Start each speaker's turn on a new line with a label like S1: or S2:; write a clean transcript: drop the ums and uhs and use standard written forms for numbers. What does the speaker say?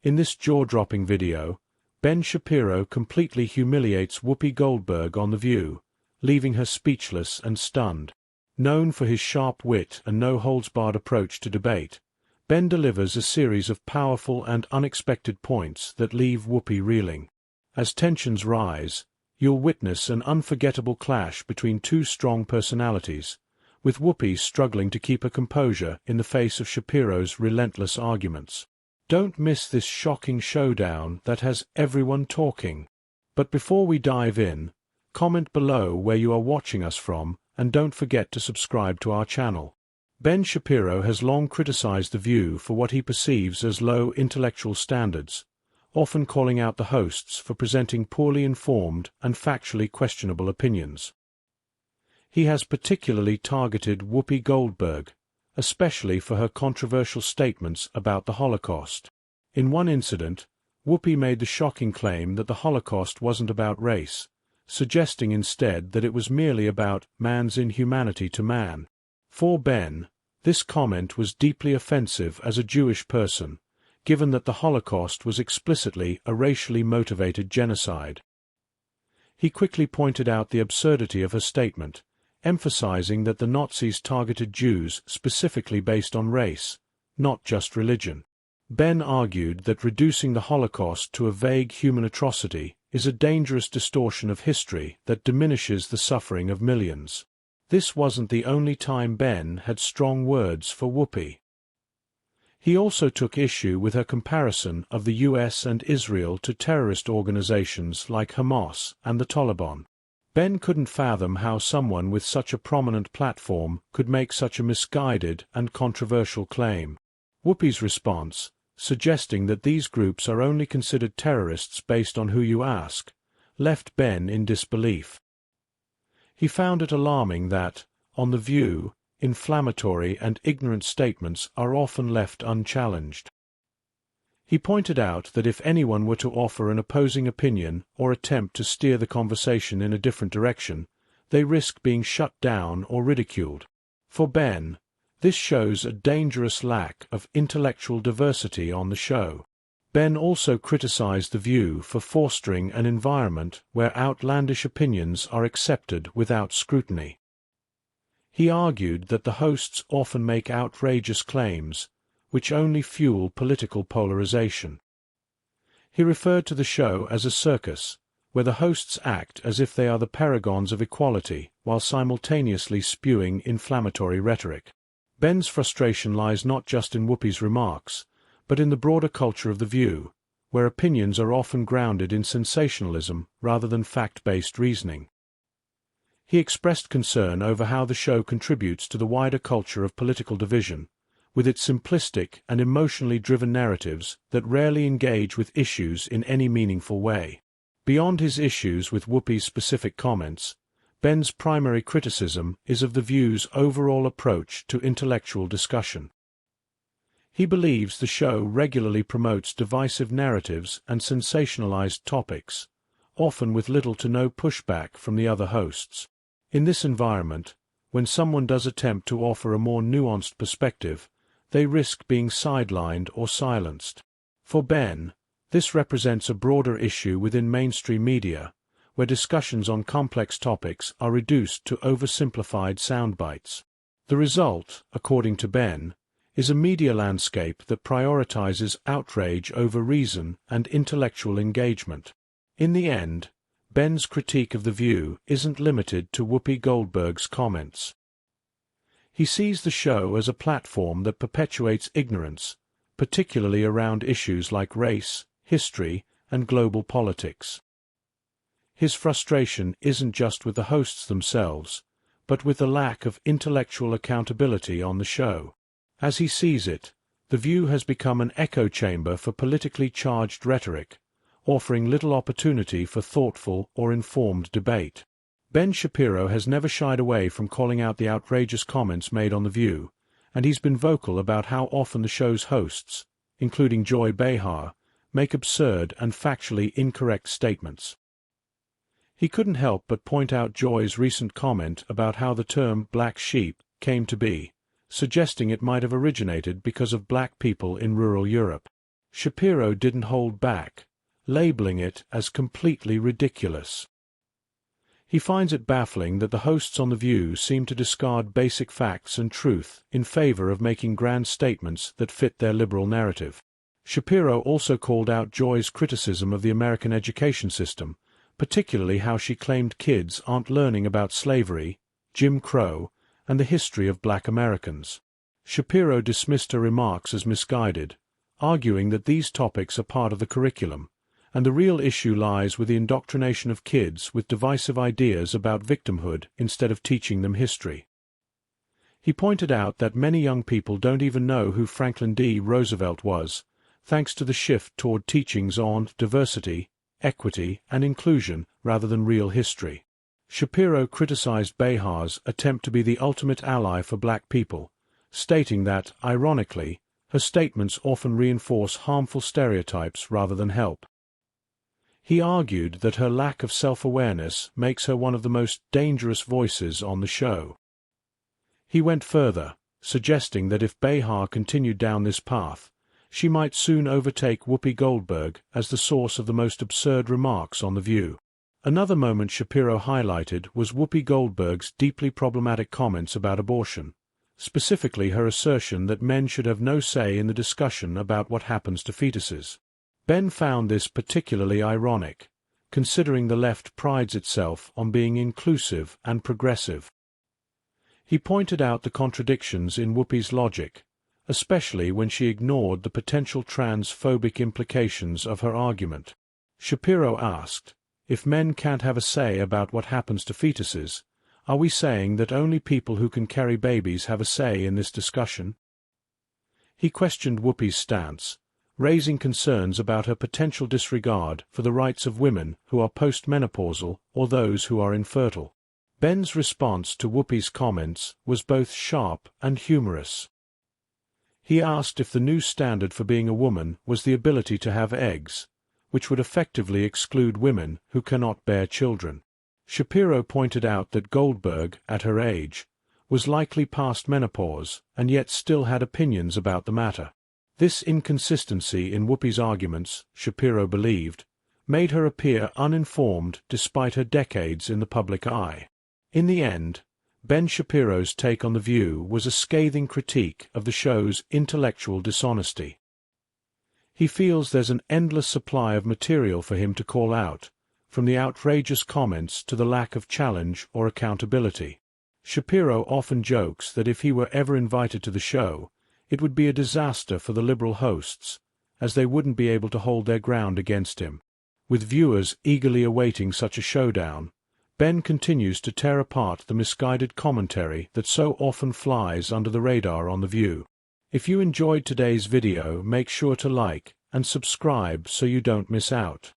S1: In this jaw-dropping video, Ben Shapiro completely humiliates Whoopi Goldberg on The View, leaving her speechless and stunned. Known for his sharp wit and no-holds-barred approach to debate, Ben delivers a series of powerful and unexpected points that leave Whoopi reeling. As tensions rise, you'll witness an unforgettable clash between two strong personalities, with Whoopi struggling to keep her composure in the face of Shapiro's relentless arguments. Don't miss this shocking showdown that has everyone talking. But before we dive in, comment below where you are watching us from, and don't forget to subscribe to our channel. Ben Shapiro has long criticized The View for what he perceives as low intellectual standards, often calling out the hosts for presenting poorly informed and factually questionable opinions. He has particularly targeted Whoopi Goldberg, especially for her controversial statements about the Holocaust. In one incident, Whoopi made the shocking claim that the Holocaust wasn't about race, suggesting instead that it was merely about man's inhumanity to man. For Ben, this comment was deeply offensive as a Jewish person, given that the Holocaust was explicitly a racially motivated genocide. He quickly pointed out the absurdity of her statement, emphasizing that the Nazis targeted Jews specifically based on race, not just religion. Ben argued that reducing the Holocaust to a vague human atrocity is a dangerous distortion of history that diminishes the suffering of millions. This wasn't the only time Ben had strong words for Whoopi. He also took issue with her comparison of the US and Israel to terrorist organizations like Hamas and the Taliban. Ben couldn't fathom how someone with such a prominent platform could make such a misguided and controversial claim. Whoopi's response, suggesting that these groups are only considered terrorists based on who you ask, left Ben in disbelief. He found it alarming that, on The View, inflammatory and ignorant statements are often left unchallenged. He pointed out that if anyone were to offer an opposing opinion or attempt to steer the conversation in a different direction, they risk being shut down or ridiculed. For Ben, this shows a dangerous lack of intellectual diversity on the show. Ben also criticized The View for fostering an environment where outlandish opinions are accepted without scrutiny. He argued that the hosts often make outrageous claims, which only fuel political polarization. He referred to the show as a circus, where the hosts act as if they are the paragons of equality while simultaneously spewing inflammatory rhetoric. Ben's frustration lies not just in Whoopi's remarks, but in the broader culture of The View, where opinions are often grounded in sensationalism rather than fact-based reasoning. He expressed concern over how the show contributes to the wider culture of political division, with its simplistic and emotionally driven narratives that rarely engage with issues in any meaningful way. Beyond his issues with Whoopi's specific comments, Ben's primary criticism is of The View's overall approach to intellectual discussion. He believes the show regularly promotes divisive narratives and sensationalized topics, often with little to no pushback from the other hosts. In this environment, when someone does attempt to offer a more nuanced perspective, they risk being sidelined or silenced. For Ben, this represents a broader issue within mainstream media, where discussions on complex topics are reduced to oversimplified soundbites. The result, according to Ben, is a media landscape that prioritizes outrage over reason and intellectual engagement. In the end, Ben's critique of The View isn't limited to Whoopi Goldberg's comments. He sees the show as a platform that perpetuates ignorance, particularly around issues like race, history, and global politics. His frustration isn't just with the hosts themselves, but with the lack of intellectual accountability on the show. As he sees it, The View has become an echo chamber for politically charged rhetoric, offering little opportunity for thoughtful or informed debate. Ben Shapiro has never shied away from calling out the outrageous comments made on The View, and he's been vocal about how often the show's hosts, including Joy Behar, make absurd and factually incorrect statements. He couldn't help but point out Joy's recent comment about how the term black sheep came to be, suggesting it might have originated because of black people in rural Europe. Shapiro didn't hold back, labeling it as completely ridiculous. He finds it baffling that the hosts on The View seem to discard basic facts and truth in favor of making grand statements that fit their liberal narrative. Shapiro also called out Joy's criticism of the American education system, particularly how she claimed kids aren't learning about slavery, Jim Crow, and the history of black Americans. Shapiro dismissed her remarks as misguided, arguing that these topics are part of the curriculum, and the real issue lies with the indoctrination of kids with divisive ideas about victimhood instead of teaching them history. He pointed out that many young people don't even know who Franklin D. Roosevelt was, thanks to the shift toward teachings on diversity, equity, and inclusion rather than real history. Shapiro criticized Behar's attempt to be the ultimate ally for black people, stating that, ironically, her statements often reinforce harmful stereotypes rather than help. He argued that her lack of self-awareness makes her one of the most dangerous voices on the show. He went further, suggesting that if Behar continued down this path, she might soon overtake Whoopi Goldberg as the source of the most absurd remarks on The View. Another moment Shapiro highlighted was Whoopi Goldberg's deeply problematic comments about abortion, specifically her assertion that men should have no say in the discussion about what happens to fetuses. Ben found this particularly ironic, considering the left prides itself on being inclusive and progressive. He pointed out the contradictions in Whoopi's logic, especially when she ignored the potential transphobic implications of her argument. Shapiro asked, "If men can't have a say about what happens to fetuses, are we saying that only people who can carry babies have a say in this discussion?" He questioned Whoopi's stance, raising concerns about her potential disregard for the rights of women who are postmenopausal or those who are infertile. Ben's response to Whoopi's comments was both sharp and humorous. He asked if the new standard for being a woman was the ability to have eggs, which would effectively exclude women who cannot bear children. Shapiro pointed out that Goldberg, at her age, was likely past menopause and yet still had opinions about the matter. This inconsistency in Whoopi's arguments, Shapiro believed, made her appear uninformed despite her decades in the public eye. In the end, Ben Shapiro's take on The View was a scathing critique of the show's intellectual dishonesty. He feels there's an endless supply of material for him to call out, from the outrageous comments to the lack of challenge or accountability. Shapiro often jokes that if he were ever invited to the show, it would be a disaster for the liberal hosts, as they wouldn't be able to hold their ground against him. With viewers eagerly awaiting such a showdown, Ben continues to tear apart the misguided commentary that so often flies under the radar on The View. If you enjoyed today's video, make sure to like and subscribe so you don't miss out.